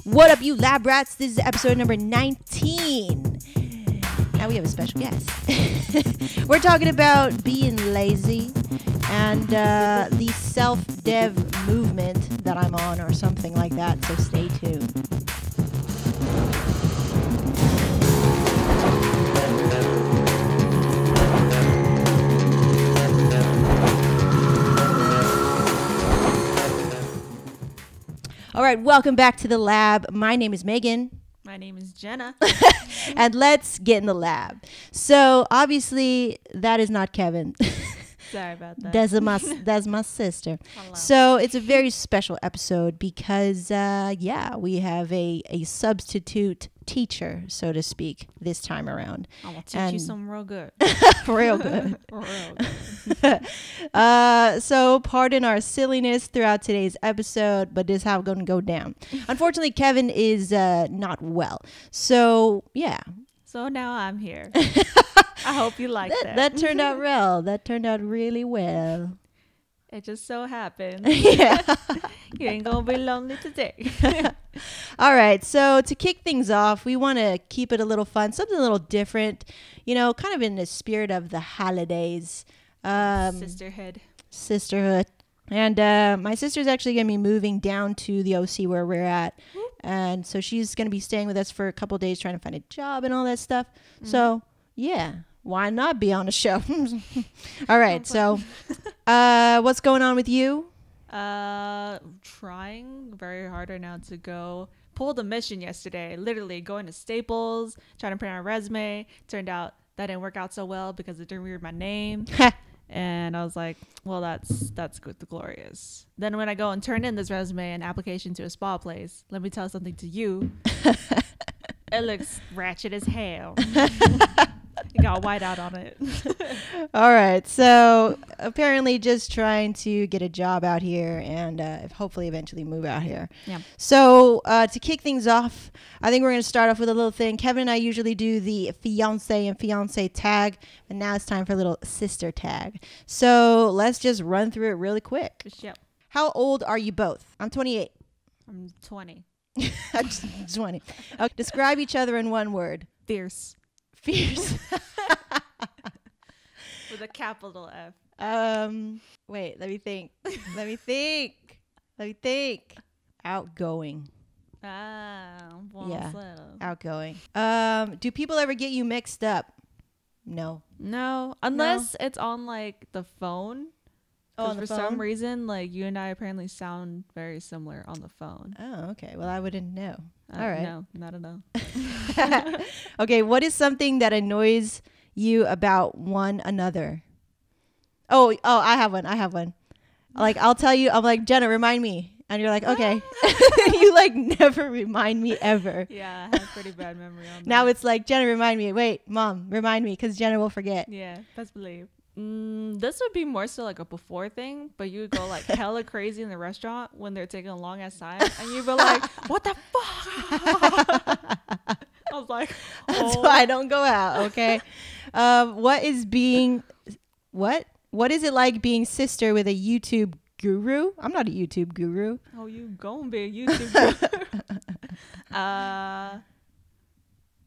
What up, you lab rats? This is episode number 19. Now we have a special guest. We're talking about being lazy and the self-dev movement that I'm on or something like that, so stay tuned. All right, welcome back to the lab. My name is Megan. My name is Jenna. And let's get in the lab. So obviously that is not Kevin. Sorry about that. That's my sister. Hello. So it's a very special episode because, we have a substitute teacher, so to speak, this time around. I'm going to teach you something real good. Real good. Real good. So pardon our silliness throughout today's episode, but this is how it's going to go down. Unfortunately, Kevin is not well. So, yeah. So now I'm here. I hope you like that. That turned out well. That turned out really well. It just so happened. Yeah. You ain't going to be lonely today. All right. So to kick things off, we want to keep it a little fun, something a little different, kind of in the spirit of the holidays. Sisterhood. And my sister's actually going to be moving down to the OC where we're at. And so she's going to be staying with us for a couple of days trying to find a job and all that stuff. Mm-hmm. So, yeah. Why not be on a show? All right. So, what's going on with you? Trying very hard right now to go. Pulled a mission yesterday. Literally going to Staples, trying to print out a resume. Turned out that didn't work out so well because it didn't read my name. And I was like, well, that's good, the glorious. Then when I go and turn in this resume and application to a spa place, let me tell something to you. It looks ratchet as hell. It got white out on it. All right. So apparently just trying to get a job out here and hopefully eventually move out here. Yeah. So to kick things off, I think we're going to start off with a little thing. Kevin and I usually do the fiance and fiance tag, but now it's time for a little sister tag. So let's just run through it really quick. Yep. How old are you both? I'm 28. I'm 20. I'm 20. Okay, describe each other in one word. Fierce. Fierce. With a capital F. Wait, let me think. Outgoing. Yeah. Outgoing. Do people ever get you mixed up? No, unless it's on like the phone. Oh, for some reason, like you and I apparently sound very similar on the phone. Oh, okay. Well, I wouldn't know. All right. No, not at all. Okay. What is something that annoys you about one another? Oh, I have one. Like, I'll tell you, I'm like, Jenna, remind me. And you're like, okay. You like never remind me ever. Yeah, I have pretty bad memory on that. Now it's like, Jenna, remind me. Wait, Mom, remind me because Jenna will forget. Yeah, best believe. This would be more so like a before thing, but you would go like hella crazy in the restaurant when they're taking a long ass time, and you'd be like, "What the fuck?" I was like, "Oh." That's why I don't go out. Okay. What is it like being sister with a YouTube guru? I'm not a YouTube guru. Oh, you gonna be a YouTube guru?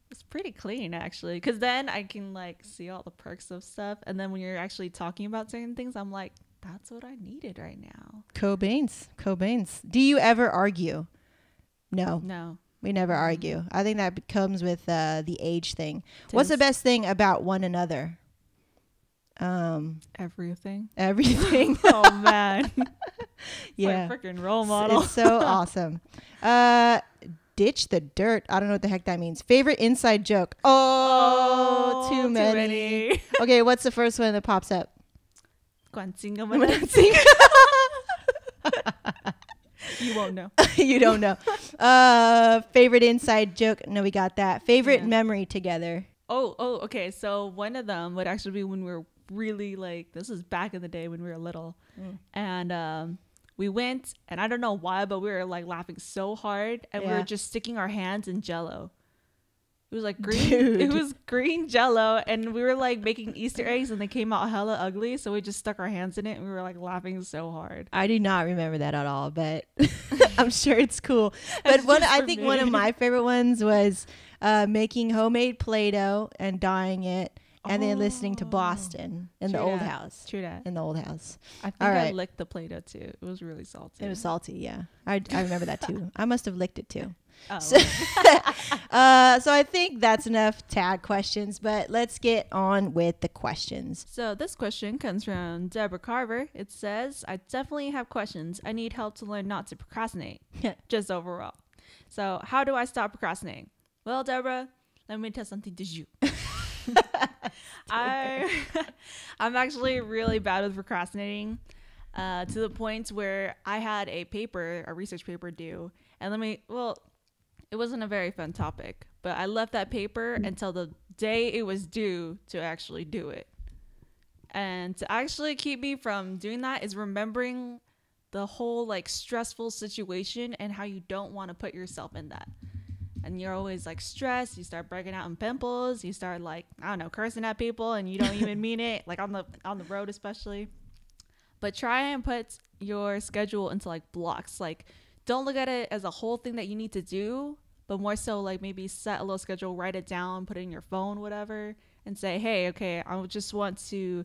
It's pretty clean actually, because then I can like see all the perks of stuff, and then when you're actually talking about certain things, I'm like, that's what I needed right now. Cobain's. Do you ever argue? No, we never argue. I think that comes with the age thing. What's the best thing about one another? Everything. Oh man. Yeah, my freaking role model. It's so awesome. Ditch the dirt. I don't know what the heck that means. Favorite inside joke. Oh, too many. Okay, what's the first one that pops up? You won't know. You don't know. Favorite inside joke. No, we got that. Favorite memory together. Oh, okay. So one of them would actually be when we were really like, this is back in the day when we were little. And we went, and I don't know why, but we were like laughing so hard, and we were just sticking our hands in Jello. It was like green. Dude. It was green Jello, and we were like making Easter eggs, and they came out hella ugly. So we just stuck our hands in it, and we were like laughing so hard. I do not remember that at all, but I'm sure it's cool. But I think one of my favorite ones was making homemade Play-Doh and dyeing it, and then listening to Boston in the old house. True that. In the old house. I think I licked the Play-Doh too. It was really salty. It was salty, yeah. I remember that too. I must have licked it too. Oh. So, so I think that's enough tag questions, but let's get on with the questions. So this question comes from Deborah Carver. It says, I definitely have questions. I need help to learn not to procrastinate, just overall. So how do I stop procrastinating? Well, Deborah, let me tell something to you. I'm actually really bad with procrastinating, to the point where I had a research paper due, and it wasn't a very fun topic, but I left that paper until the day it was due to actually do it. And to actually keep me from doing that is remembering the whole like stressful situation and how you don't want to put yourself in that. And you're always like stressed. You start breaking out in pimples. You start like, I don't know, cursing at people, and you don't even mean it, like on the road especially. But try and put your schedule into like blocks. Like, don't look at it as a whole thing that you need to do, but more so like maybe set a little schedule, write it down, put it in your phone, whatever, and say, hey, okay, I just want to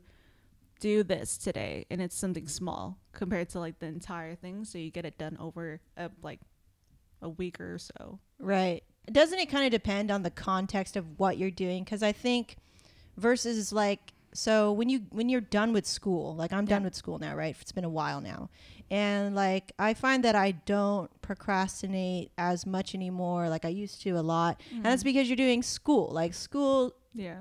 do this today. And it's something small compared to like the entire thing. So you get it done over like a week or so. Right. Doesn't it kind of depend on the context of what you're doing? Because I think versus like, so when you're done with school, like I'm done with school now, right? It's been a while now. And like, I find that I don't procrastinate as much anymore. Like I used to a lot. And that's because you're doing school. Like school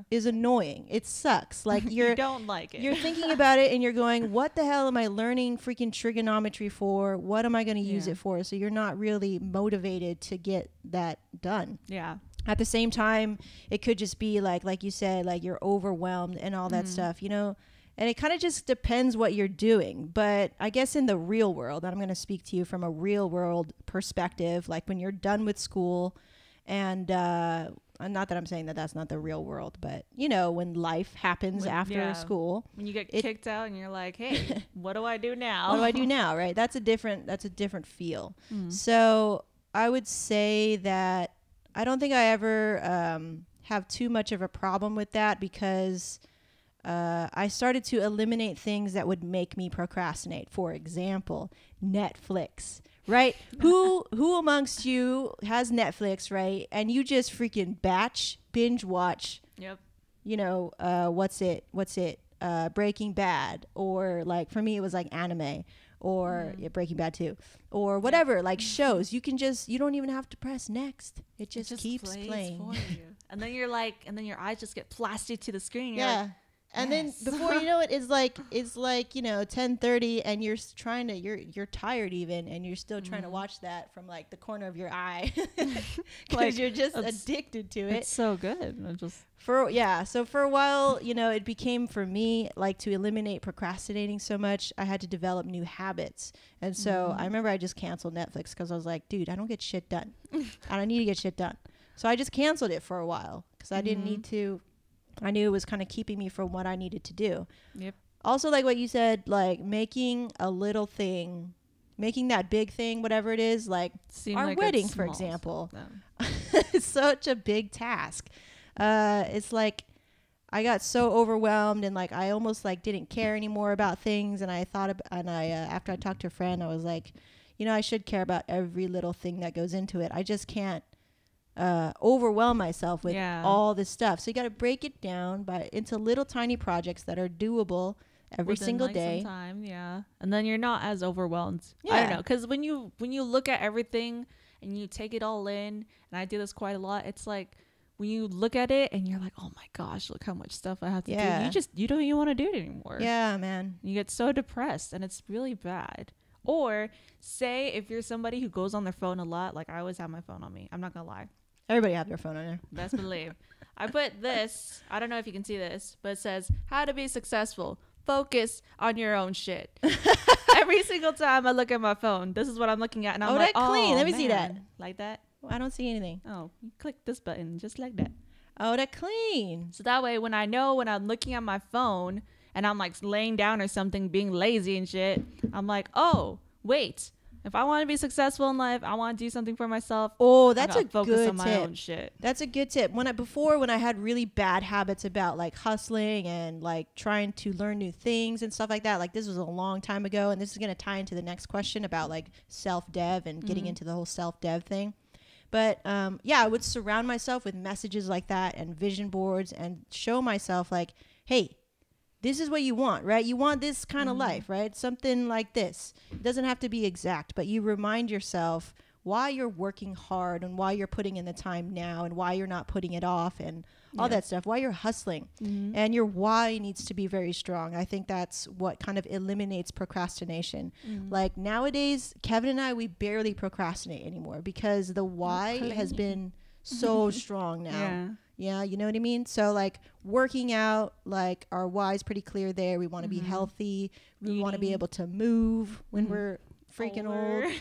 is annoying. It sucks. Like you don't like it. You're thinking about it and you're going, what the hell am I learning freaking trigonometry for? What am I going to use it for? So you're not really motivated to get that done. Yeah. At the same time, it could just be like you said, like you're overwhelmed and all that stuff, you know, and it kind of just depends what you're doing. But I guess in the real world, and I'm going to speak to you from a real world perspective, like when you're done with school and not that I'm saying that that's not the real world, but you know, when life happens after school, when you get kicked out and you're like, hey, what do I do now? What do I do now? Right. That's a different feel. So I would say that I don't think I ever have too much of a problem with that because I started to eliminate things that would make me procrastinate. For example, Netflix, right? Who amongst you has Netflix, right? And you just freaking binge watch. Yep. You know, what's it? Breaking Bad, or like for me it was like anime, or Breaking Bad too, or whatever, like shows. You don't even have to press next. It just keeps playing. For you. And then you're like, and then your eyes just get plastered to the screen. Yeah. And then before you know it, it's like, you know, 10:30 and you're tired even, and you're still trying to watch that from like the corner of your eye because like, you're just addicted to it. It's so good. So for a while, you know, it became for me like to eliminate procrastinating so much, I had to develop new habits. And so I remember I just canceled Netflix because I was like, dude, I don't get shit done. I don't need to get shit done. So I just canceled it for a while because I didn't need to. I knew it was kind of keeping me from what I needed to do. Yep. Also, like what you said, like making a little thing, making that big thing, whatever it is, like our wedding, for example. It's such a big task. It's like I got so overwhelmed and like I almost like didn't care anymore about things. And I thought, after I talked to a friend, I was like, you know, I should care about every little thing that goes into it. I just can't overwhelm myself with all this stuff. So you got to break it down into little tiny projects that are doable every single day. And then you're not as overwhelmed. I don't know, because when you look at everything and you take it all in, and I do this quite a lot, it's like when you look at it and you're like, oh my gosh, look how much stuff I have to do. You don't even want to do it anymore. Yeah, man. You get so depressed, and it's really bad. Or say if you're somebody who goes on their phone a lot, like I always have my phone on me. I'm not gonna lie. Everybody have their phone on there. Best believe. I put this, I don't know if you can see this, but it says, how to be successful. Focus on your own shit. Every single time I look at my phone, this is what I'm looking at. And I'm like, clean. Let me see that. Like that. I don't see anything. Oh, you click this button just like that. Oh, to clean. So that way, when I'm looking at my phone and I'm like laying down or something, being lazy and shit, I'm like, oh, wait. If I want to be successful in life, I want to do something for myself. Oh, that's a focus good on my tip. own shit. That's a good tip. When I had really bad habits about like hustling and like trying to learn new things and stuff like that, like this was a long time ago, and this is going to tie into the next question about like self-dev and getting into the whole self-dev thing. But I would surround myself with messages like that and vision boards and show myself like, hey, this is what you want, right? You want this kind of life, right? Something like this. It doesn't have to be exact, but you remind yourself why you're working hard and why you're putting in the time now and why you're not putting it off and all that stuff, why you're hustling. And your why needs to be very strong. I think that's what kind of eliminates procrastination. Like nowadays, Kevin and I, we barely procrastinate anymore because the why has been so strong now. Yeah, you know what I mean? So like working out, like our why is pretty clear there. We want to be healthy. We want to be able to move when we're freaking old.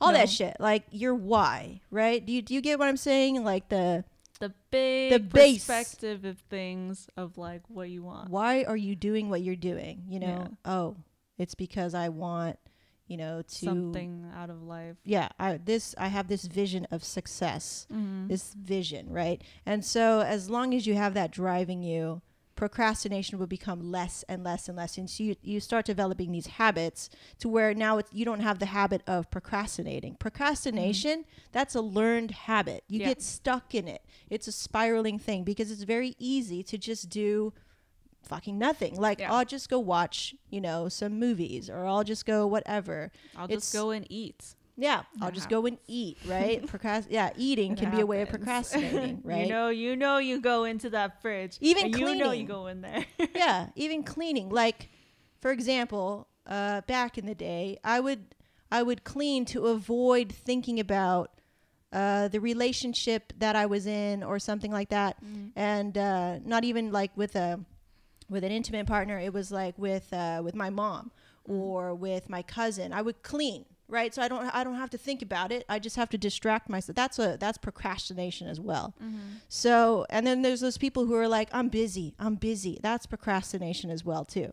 All that shit. Like your why, right? Do you get what I'm saying? Like the big base perspective of things, of like what you want. Why are you doing what you're doing? You know, oh, it's because I want, to something out of life. Yeah, I have this vision of success, this vision, right? And so as long as you have that driving you, procrastination will become less and less and less. And so you start developing these habits to where now you don't have the habit of procrastinating. Procrastination, that's a learned habit. You get stuck in it. It's a spiraling thing because it's very easy to just do fucking nothing. Like, I'll just go watch, some movies, or I'll just go whatever. I'll just go and eat. Yeah, I'll just go and eat, right? Eating can be a way of procrastinating, right? You go into that fridge. Even cleaning. You go in there. Yeah, even cleaning. Like, for example, back in the day, I would clean to avoid thinking about the relationship that I was in or something like that. And not even like with an intimate partner. It was like with my mom or with my cousin. I would clean. Right. So I don't have to think about it. I just have to distract myself. That's procrastination as well. So, and then there's those people who are like, I'm busy. That's procrastination as well too.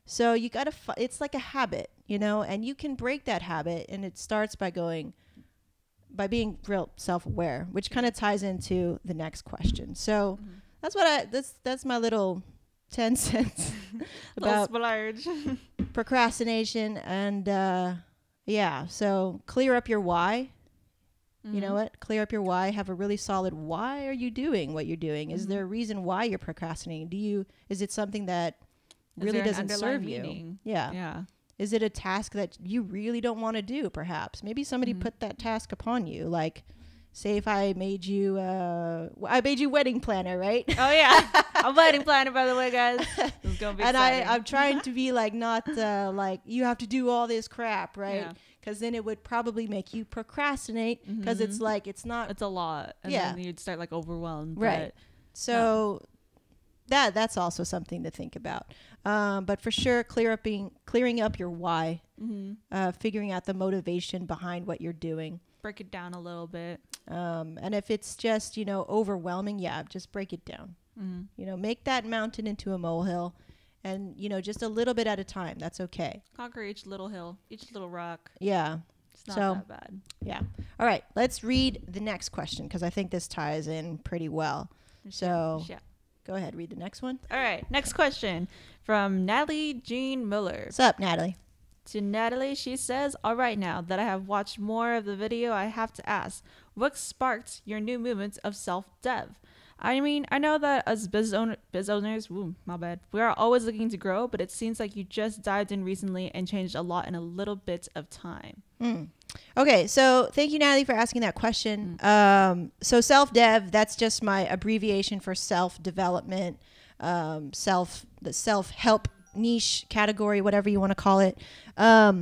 So you got to, it's like a habit, and you can break that habit. And it starts by being real self-aware, which kind of ties into the next question. So that's my little 10 cents about procrastination. And, so clear up your why. You know what? Clear up your why. Have a really solid why are you doing what you're doing? Is there a reason why you're procrastinating? Is it something that really doesn't serve you? Yeah. Is it a task that you really don't want to do, perhaps? Maybe somebody put that task upon you. Like, say if I made you wedding planner, right? Oh, yeah. I'm wedding planner, by the way, guys. It's going to be exciting. I'm trying to be like, not like you have to do all this crap, right? Because then it would probably make you procrastinate because it's like, it's a lot. And then you'd start like overwhelmed. Right. So that's also something to think about. But for sure, clearing up your why, figuring out the motivation behind what you're doing. Break it down a little bit. And if it's just, overwhelming, just break it down. Make that mountain into a molehill and, just a little bit at a time. That's okay. Conquer each little hill, each little rock. Yeah. It's not that bad. Yeah. All right. Let's read the next question because I think this ties in pretty well. So go ahead. Read the next one. All right. Next question from Natalie Jean Miller. What's up, Natalie? To Natalie, she says, all right, now that I have watched more of the video, I have to ask, what sparked your new movement of self-dev? I mean, I know that as biz owners, we are always looking to grow, but it seems like you just dived in recently and changed a lot in a little bit of time. Okay, so thank you, Natalie, for asking that question. So self-dev, that's just my abbreviation for self-development, the self-help niche category, whatever you want to call it. I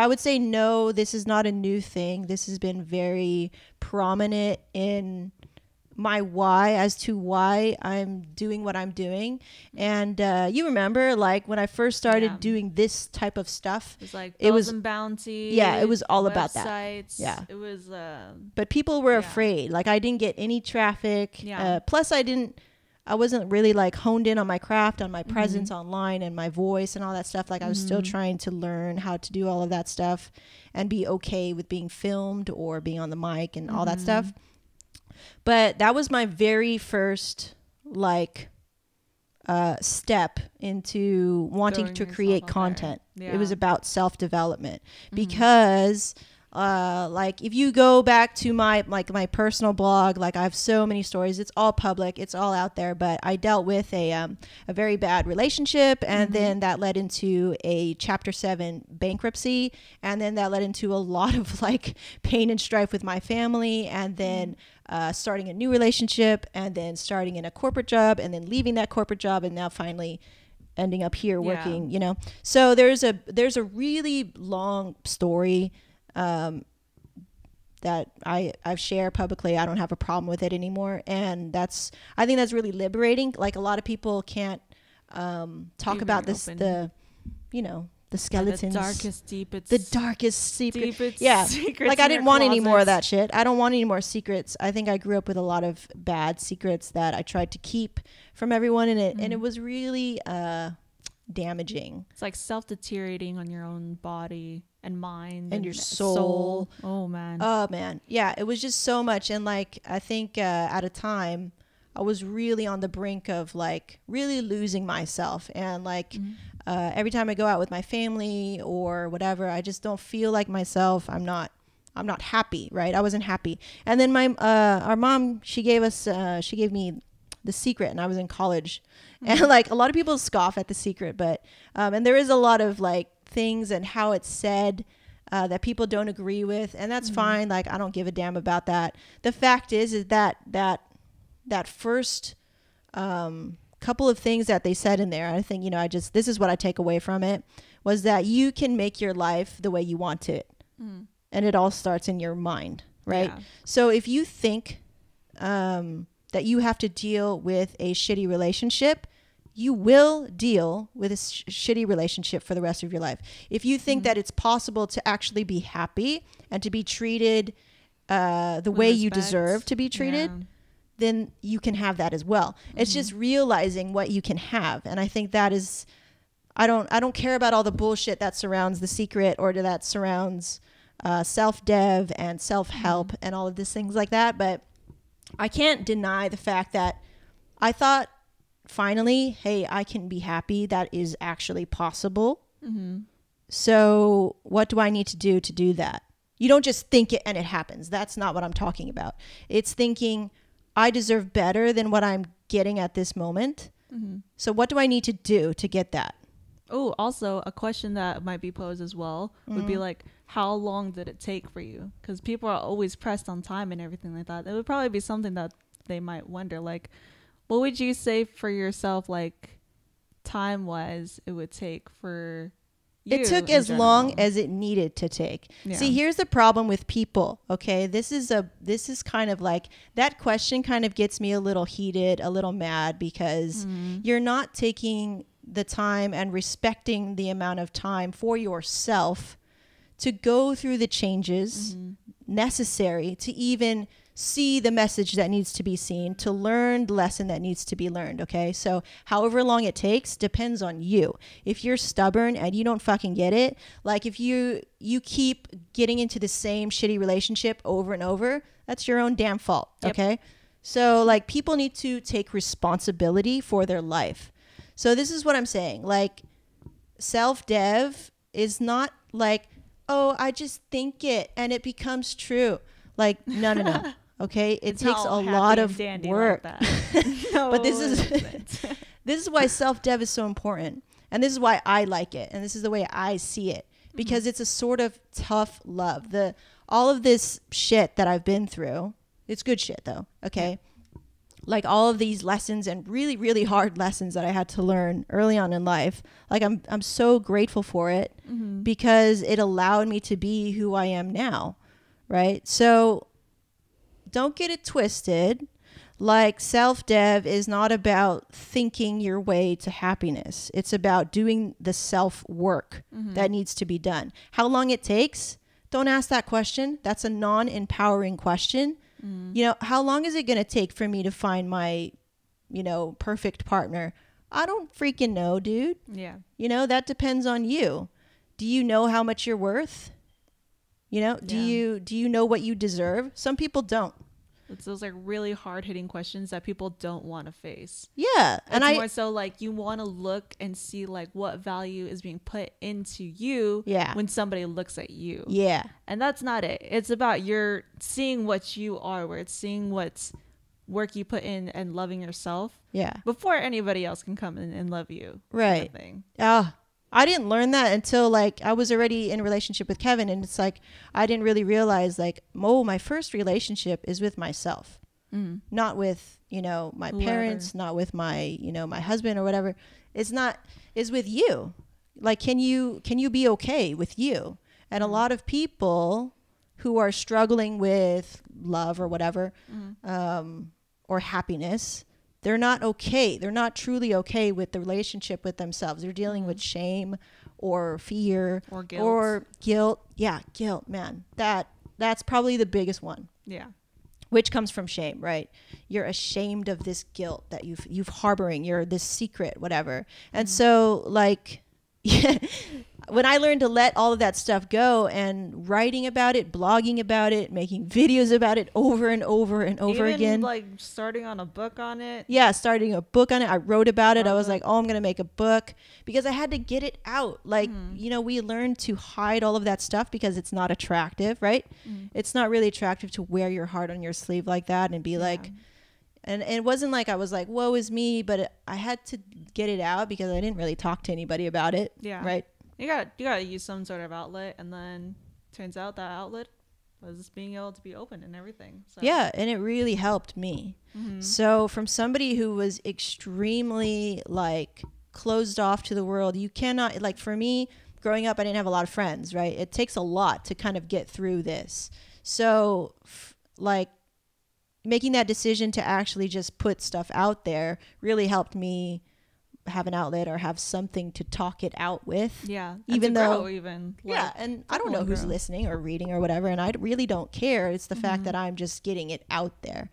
would say no, this is not a new thing. This has been very prominent in my why as to why I'm doing what I'm doing. And you remember, like, when I first started doing this type of stuff, it was like Bells and Bounty. Yeah, it was all about that. Yeah. It was but people were afraid. Like, I didn't get any traffic. Plus I wasn't really like honed in on my craft, on my presence online and my voice and all that stuff. Like, I was still trying to learn how to do all of that stuff and be okay with being filmed or being on the mic and all that stuff. But that was my very first like step into wanting to create content. It was about self-development because like, if you go back to my personal blog, like, I have so many stories. It's all public, it's all out there. But I dealt with a very bad relationship, and then that led into a Chapter 7 bankruptcy, and then that led into a lot of like pain and strife with my family, and then starting a new relationship, and then starting in a corporate job, and then leaving that corporate job, and now finally ending up here working. You know, so there's a really long story that I share publicly. I don't have a problem with it anymore, and I think that's really liberating. Like, a lot of people can't talk about this open. The skeletons, the darkest secrets. Yeah, like, I didn't want any more of that shit. I don't want any more secrets. I think I grew up with a lot of bad secrets that I tried to keep from everyone, and it was really damaging. It's like self-deteriorating on your own body and mind and your soul. Oh man. Yeah, it was just so much. And like, I think at a time I was really on the brink of like really losing myself, and like every time I go out with my family or whatever, I just don't feel like myself. I'm not happy, right? I wasn't happy. And then our mom, she gave me The Secret, and I was in college, and like, a lot of people scoff at The Secret, but and there is a lot of like things and how it's said that people don't agree with, and that's fine. Like, I don't give a damn about that. The fact is that first couple of things that they said in there, I think, this is what I take away from it, was that you can make your life the way you want it, and it all starts in your mind, right? So if you think that you have to deal with a shitty relationship, you will deal with a shitty relationship for the rest of your life. If you think that it's possible to actually be happy and to be treated the way you deserve to be treated, then you can have that as well. It's just realizing what you can have. And I think that is, I don't care about all the bullshit that surrounds The Secret, or that surrounds self-dev and self-help and all of these things like that. But I can't deny the fact that I thought, finally, hey, I can be happy. That is actually possible. So what do I need to do that? You don't just think it and it happens. That's not what I'm talking about. It's thinking, I deserve better than what I'm getting at this moment. So what do I need to do to get that? Oh, also a question that might be posed as well would be like, how long did it take for you? Because people are always pressed on time and everything like that. It would probably be something that they might wonder, like, what would you say for yourself, like, time-wise, it would take for you? It took as long as it needed to take. See, here's the problem with people, okay? This is kind of like, that question kind of gets me a little heated, a little mad, because you're not taking the time and respecting the amount of time for yourself to go through the changes necessary to even see the message that needs to be seen, to learn the lesson that needs to be learned, okay? So however long it takes depends on you. If you're stubborn and you don't fucking get it, like, if you keep getting into the same shitty relationship over and over, that's your own damn fault, okay? So, like, people need to take responsibility for their life. So this is what I'm saying. Like, self-dev is not like, oh, I just think it and it becomes true. Like, no. Okay, it takes a lot of work. Like no, but this is why self-dev is so important, and this is why I like it, and this is the way I see it, because it's a sort of tough love. All of this shit that I've been through, it's good shit though. Okay, like, all of these lessons, and really, really hard lessons that I had to learn early on in life. Like, I'm so grateful for it because it allowed me to be who I am now. Right? So don't get it twisted. like self-dev is not about thinking your way to happiness. It's about doing the self-work that needs to be done. How long it takes? Don't ask that question. That's a non-empowering question. You know, how long is it going to take for me to find my, you know, perfect partner? I don't freaking know, dude. Yeah. You know, that depends on you. Do you know how much you're worth? You know, do you know what you deserve? Some people don't. It's those like really hard hitting questions that people don't want to face. Yeah. And it's more so like you want to look and see like what value is being put into you when somebody looks at you. Yeah. And that's not it. It's about your seeing what you are, where it's seeing what's work you put in and loving yourself. Yeah. Before anybody else can come in and love you. Right. I didn't learn that until like I was already in a relationship with Kevin, and it's like I didn't really realize like, oh, my first relationship is with myself, not with, you know, my parents, not with my, you know, my husband or whatever. It's with you. Like, can you be okay with you? And a lot of people who are struggling with love or whatever, or happiness, they're not okay. They're not truly okay with the relationship with themselves. They're dealing with shame or fear or guilt. Yeah, guilt, man. That's probably the biggest one. Yeah. Which comes from shame, right? You're ashamed of this guilt that you've harboring. You're this secret, whatever. And so like when I learned to let all of that stuff go and writing about it, blogging about it, making videos about it over and over and over again. Like starting on a book on it. Yeah, starting a book on it. I wrote about it. I was like, oh, I'm going to make a book because I had to get it out. Like, you know, we learn to hide all of that stuff because it's not attractive, right? It's not really attractive to wear your heart on your sleeve like that and be like, and it wasn't like I was like, woe is me, but I had to get it out because I didn't really talk to anybody about it. Yeah. Right. You gotta use some sort of outlet, and then turns out that outlet was being able to be open and everything. So. Yeah, and it really helped me. So from somebody who was extremely like closed off to the world, you cannot, like for me, growing up, I didn't have a lot of friends, right? It takes a lot to kind of get through this. So like making that decision to actually just put stuff out there really helped me have an outlet or have something to talk it out with. Yeah. Even though, like, and I don't know who's listening or reading or whatever. And I really don't care. It's the fact that I'm just getting it out there.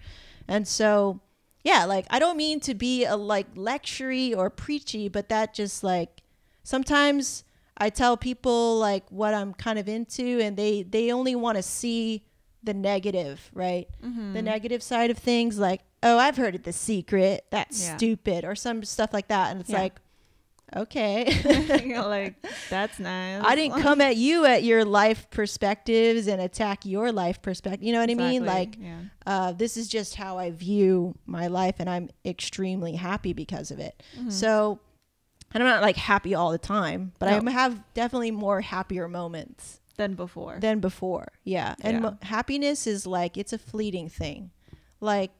And so, yeah, like, I don't mean to be a like lectury or preachy, but that just like, sometimes I tell people like what I'm kind of into and they only want to see the negative, right? The negative side of things, like, oh, I've heard of The Secret, that's stupid, or some stuff like that. And it's like, okay. You're like, that's nice. I didn't come at you at your life perspectives and attack your life perspective. You know what I mean? Like, this is just how I view my life, and I'm extremely happy because of it. So, and I'm not like happy all the time, but I have definitely more happier moments than before. Yeah. And happiness is like, it's a fleeting thing. Like,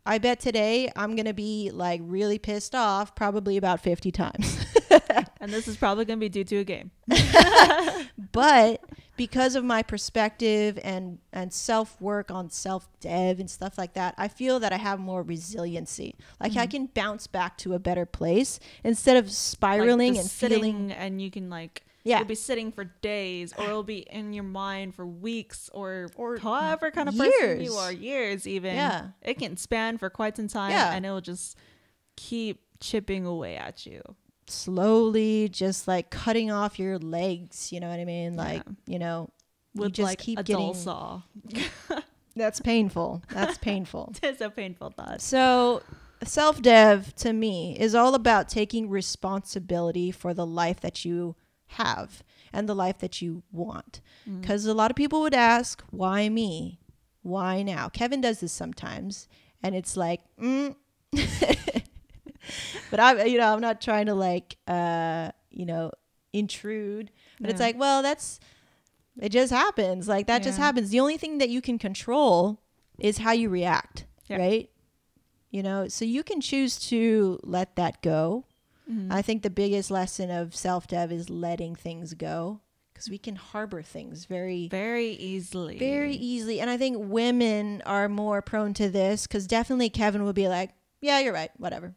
I bet today I'm going to be like really pissed off probably about 50 times. And this is probably going to be due to a game. But because of my perspective and self-work on self-dev and stuff like that, I feel that I have more resiliency. Like I can bounce back to a better place instead of spiraling like and feeling. And you can like, you'll be sitting for days, or it'll be in your mind for weeks, or however kind of person you are, years even. Yeah. It can span for quite some time, and it'll just keep chipping away at you. Slowly, just like cutting off your legs, you know what I mean? Like, you know, with just like keep a dull saw. That's painful. That's painful. It's a painful thought. So self-dev to me is all about taking responsibility for the life that you have and the life that you want. Because a lot of people would ask, why me? Why now? Kevin does this sometimes, and it's like, but I'm not trying to like, intrude, but it's like, well, it just happens. Like that just happens. The only thing that you can control is how you react, right? You know, so you can choose to let that go. I think the biggest lesson of self-dev is letting things go, because we can harbor things very Very easily. very easily. And I think women are more prone to this, because definitely Kevin would be like, yeah, you're right, whatever.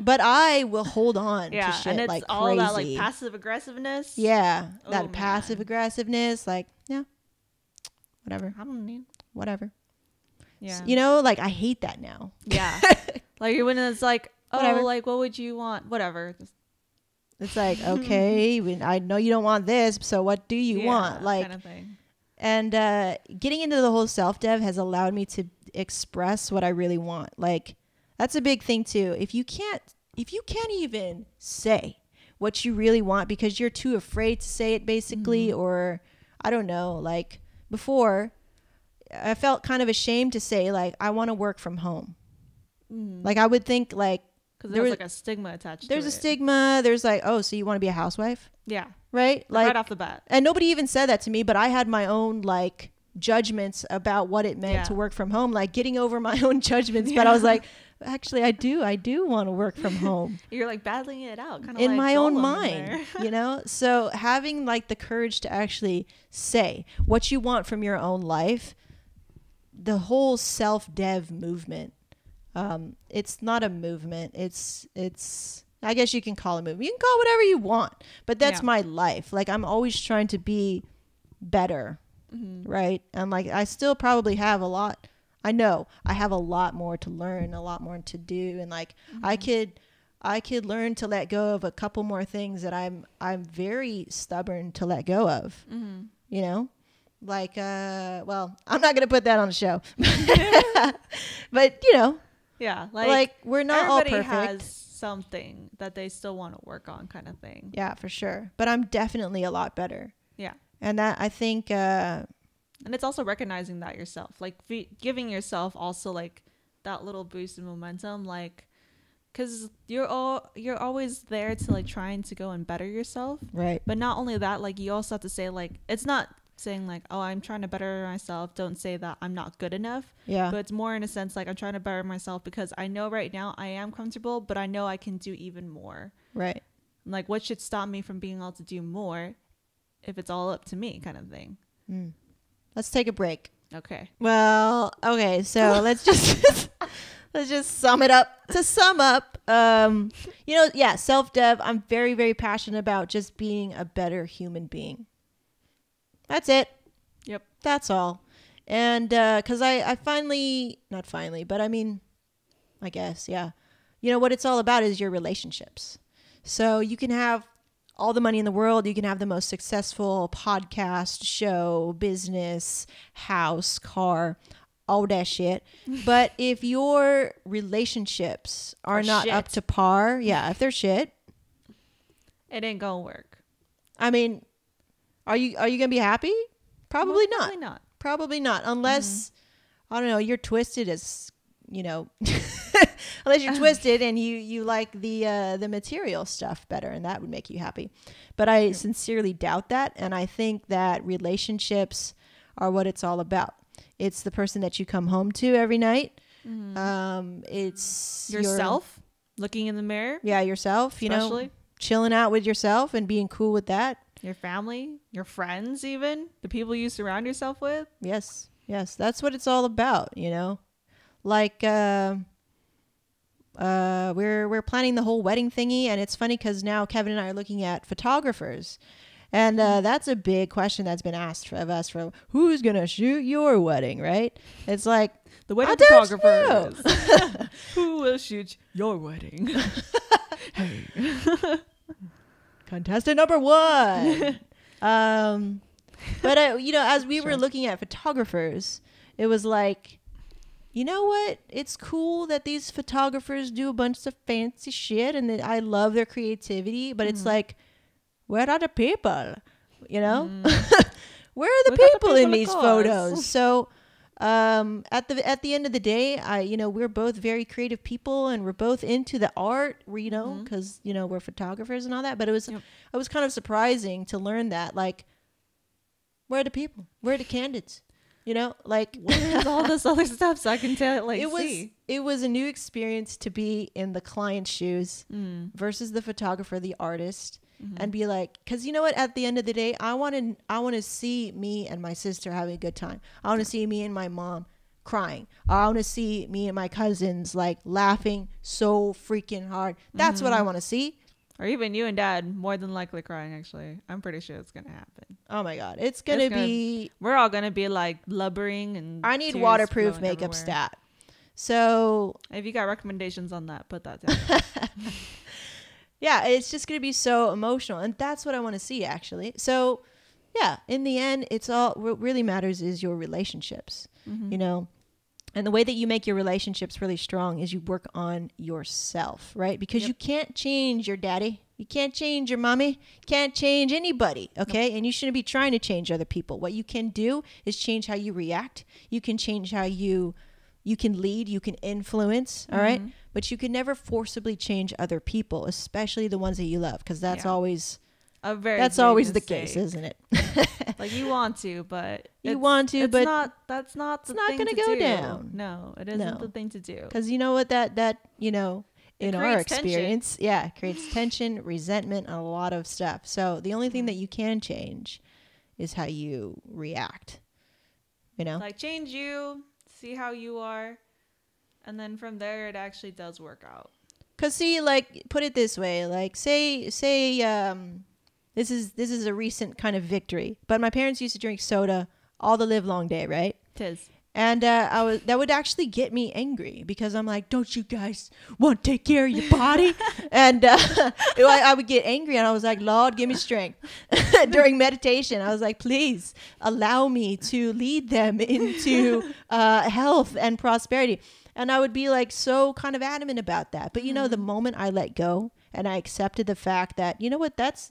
But I will hold on to shit and it's like all crazy. that like passive aggressiveness. Yeah, Oh, that man. passive aggressiveness, like, yeah, whatever, I don't know. whatever. Yeah. You know, like, I hate that now. Yeah. Like when it's like, oh, Whatever. like what would you want? Whatever. It's like, okay, I know you don't want this, so what do you want? Like, kind of thing. and getting into the whole self-dev has allowed me to express what I really want. Like, that's a big thing too. If you can't even say what you really want because you're too afraid to say it, basically, or I don't know, like before I felt kind of ashamed to say, like, I want to work from home. Like, I would think, like, because there's like a stigma attached to it. There's a stigma. There's like, oh, so you want to be a housewife? Yeah. Right? Like, right off the bat. And nobody even said that to me, but I had my own, like, judgments about what it meant to work from home, like getting over my own judgments. But I was like, actually, I do want to work from home. You're like battling it out, kind of in like my own Gollum mind, you know? So having like the courage to actually say what you want from your own life, the whole self-dev movement, it's not a movement. It's I guess you can call it a movement. You can call it whatever you want, but that's my life. Like, I'm always trying to be better. Right. And like, I still probably have a lot. I know I have a lot more to learn, a lot more to do. And like, I could learn to let go of a couple more things that I'm very stubborn to let go of, you know, like, well, I'm not going to put that on the show, but you know, like we're not all perfect. Everybody has something that they still want to work on, kind of thing. Yeah, for sure. But I'm definitely a lot better. Yeah. And that, I think, and it's also recognizing that yourself, like giving yourself also like that little boost of momentum, like, because you're always there to like trying to go and better yourself. Right. But not only that, like, you also have to say, like, it's not saying like, oh, I'm trying to better myself. Don't say that I'm not good enough. Yeah. But it's more in a sense like I'm trying to better myself because I know right now I am comfortable, but I know I can do even more. Right. Like, what should stop me from being able to do more if it's all up to me, kind of thing. Let's take a break. Okay. Well, okay, so let's just sum it up. To sum up, you know, yeah, self-dev, I'm very, very passionate about just being a better human being. That's it. Yep. That's all. And because I finally, not finally, but I mean, I guess, yeah. You know, what it's all about is your relationships. So you can have all the money in the world. You can have the most successful podcast, show, business, house, car, all that shit. But if your relationships are not up to par, if they're shit, it ain't gonna work. I mean, are you gonna be happy? Probably not. Probably not. Probably not, unless I don't know, you're twisted as, you know, unless you're twisted and you like the material stuff better, and that would make you happy. But I sincerely doubt that, and I think that relationships are what it's all about. It's the person that you come home to every night. It's yourself, looking in the mirror. Yeah, yourself, you know, chilling out with yourself and being cool with that. Your family, your friends, even the people you surround yourself with. Yes, that's what it's all about, you know. Like we're planning the whole wedding thingy, and it's funny because now Kevin and I are looking at photographers, and that's a big question that's been asked of us for who's gonna shoot your wedding, right? It's like the wedding photographers. Who will shoot your wedding? Hey. Contestant number 1. But you know, as we were looking at photographers, it was like, you know what? It's cool that these photographers do a bunch of fancy shit, and that I love their creativity. But it's like, where are the people? You know, where are the people in these photos? So, at the end of the day, you know, we're both very creative people, and we're both into the art. You know, because you know we're photographers and all that. But it was kind of surprising to learn that, like, where are the people? Where are the candidates? You know, like, where's all this other stuff so I can tell it, like, it was a new experience to be in the client's shoes versus the photographer, the artist. and be like, because you know what, at the end of the day, I want to see me and my sister having a good time. I want to see me and my mom crying. I want to see me and my cousins like laughing so freaking hard. That's what I want to see. Or even you and dad, more than likely crying, actually. I'm pretty sure it's going to happen. Oh my God. It's going to be... We're all going to be like blubbering and... I need waterproof makeup stat. So... If you got recommendations on that, put that down. Yeah, it's just going to be so emotional. And that's what I want to see, actually. So, yeah, in the end, what really matters is your relationships, you know? And the way that you make your relationships really strong is you work on yourself, right? Because you can't change your daddy. You can't change your mommy. You can't change anybody, okay? Nope. And you shouldn't be trying to change other people. What you can do is change how you react. You can change how you can lead, you can influence, all right? But you can never forcibly change other people, especially the ones that you love, because that's always... that's always the case, isn't it? Like you want to, but that's not going to go down. No, it isn't the thing to do. Because you know what, that you know, in our experience, it creates tension, resentment, a lot of stuff. So the only thing that you can change is how you react. You know, like change you, see how you are, and then from there it actually does work out. Cause see, like put it this way, like say this is a recent kind of victory, but my parents used to drink soda all the live long day, right? Tis. And that would actually get me angry because I'm like, don't you guys want to take care of your body? And I would get angry and I was like, Lord, give me strength. During meditation, I was like, please allow me to lead them into health and prosperity. And I would be like so kind of adamant about that. But you know, the moment I let go and I accepted the fact that, you know what, that's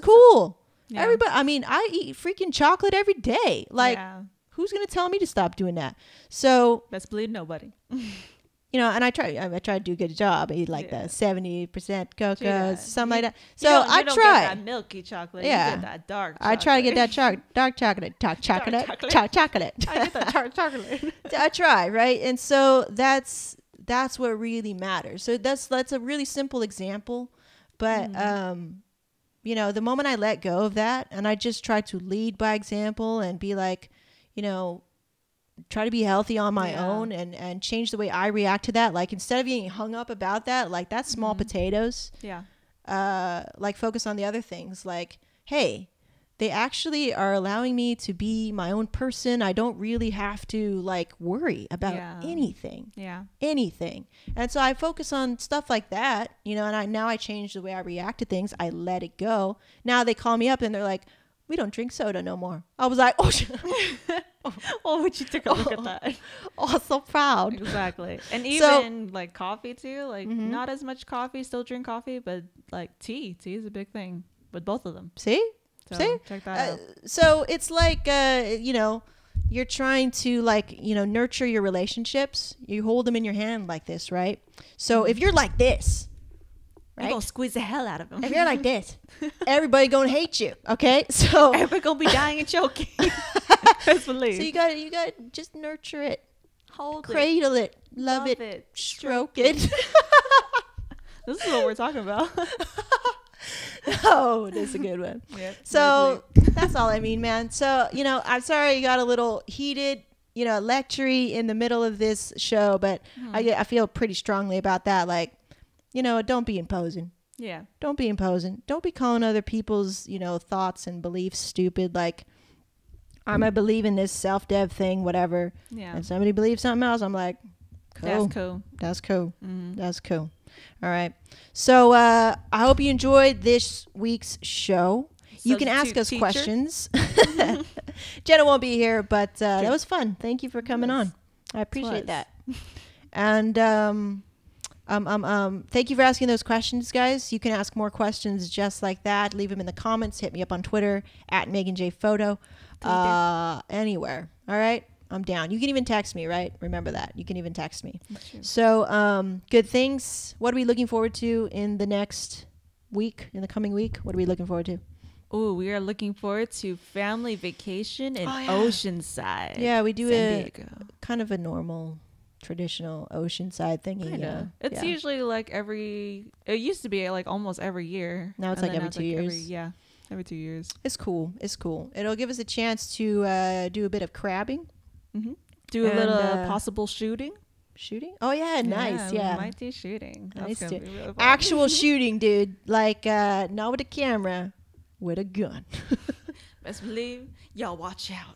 cool. Yeah. Everybody, I mean, I eat freaking chocolate every day. Like, who's going to tell me to stop doing that? So best believe nobody. You know, and I try to do a good job. I eat like the 70% cocoa, something like that. So I try. Get that milky chocolate. Yeah. You get that dark chocolate. I try to get that dark chocolate. I get that dark chocolate. I try, right? And so that's what really matters. So that's a really simple example. But, you know, the moment I let go of that and I just try to lead by example and be like, you know, try to be healthy on my own and change the way I react to that. Like instead of being hung up about that, like that's small potatoes. Yeah. Like focus on the other things. Like, hey, they actually are allowing me to be my own person. I don't really have to like worry about anything. Yeah. Anything. And so I focus on stuff like that, you know, and now I change the way I react to things. I let it go. Now they call me up and they're like, we don't drink soda no more. I was like, would you take a look at that? Oh, so proud. Exactly. And even like coffee too, like not as much coffee, still drink coffee, but like tea is a big thing with both of them. See? Check that out. So it's like, you know, you're trying to like, you know, nurture your relationships. You hold them in your hand like this, right? So if you're like this, right? You're going to squeeze the hell out of them. If you're like this, everybody going to hate you, okay? So everybody going to be dying and choking. Best believe. So you got to just nurture it. Hold Cradle it. Love it. Stroke it. This is what we're talking about. Oh, that's a good one. Yep, so that's all I mean, man. So, you know, I'm sorry you got a little heated, you know, lectury in the middle of this show, but I feel pretty strongly about that. Like, you know, don't be imposing. Yeah. Don't be imposing. Don't be calling other people's, you know, thoughts and beliefs stupid. Like, I'm going to believe in this self-dev thing, whatever. Yeah. And somebody believes something else. I'm like, cool. That's cool. Mm-hmm. That's cool. All right. So I hope you enjoyed this week's show. You can ask us questions. Jenna won't be here, but that was fun. Thank you for coming on. I appreciate that. And thank you for asking those questions, guys. You can ask more questions just like that. Leave them in the comments. Hit me up on Twitter at Megan J Photo. Anywhere. All right. I'm down. You can even text me, right? Remember that. You can even text me. So, good things. What are we looking forward to in the next week, in the coming week? What are we looking forward to? Oh, we are looking forward to family vacation in Oceanside. Yeah, we do kind of a normal traditional oceanside thingy. Kinda. It's usually like it used to be like almost every year. Now it's like every 2 years. Every 2 years. It's cool. It'll give us a chance to do a bit of crabbing. Do a little possible shooting. Shooting? Oh yeah, nice. We might do shooting. That's gonna be really fun. Actual shooting, dude. Like not with a camera, with a gun. Best believe y'all watch out.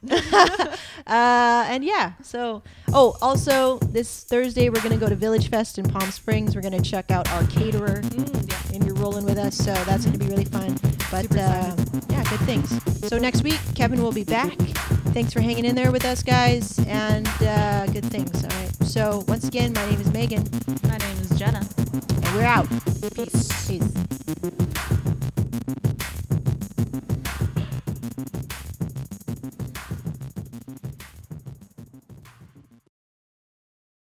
And yeah, so also this Thursday we're gonna go to Village Fest in Palm Springs. We're gonna check out our caterer, and you're rolling with us, so that's gonna be really fun. But yeah, good things. So next week Kevin will be back. Thanks for hanging in there with us, guys, and good things. All right. So once again, my name is Megan. My name is Jenna. And we're out. Peace. Peace.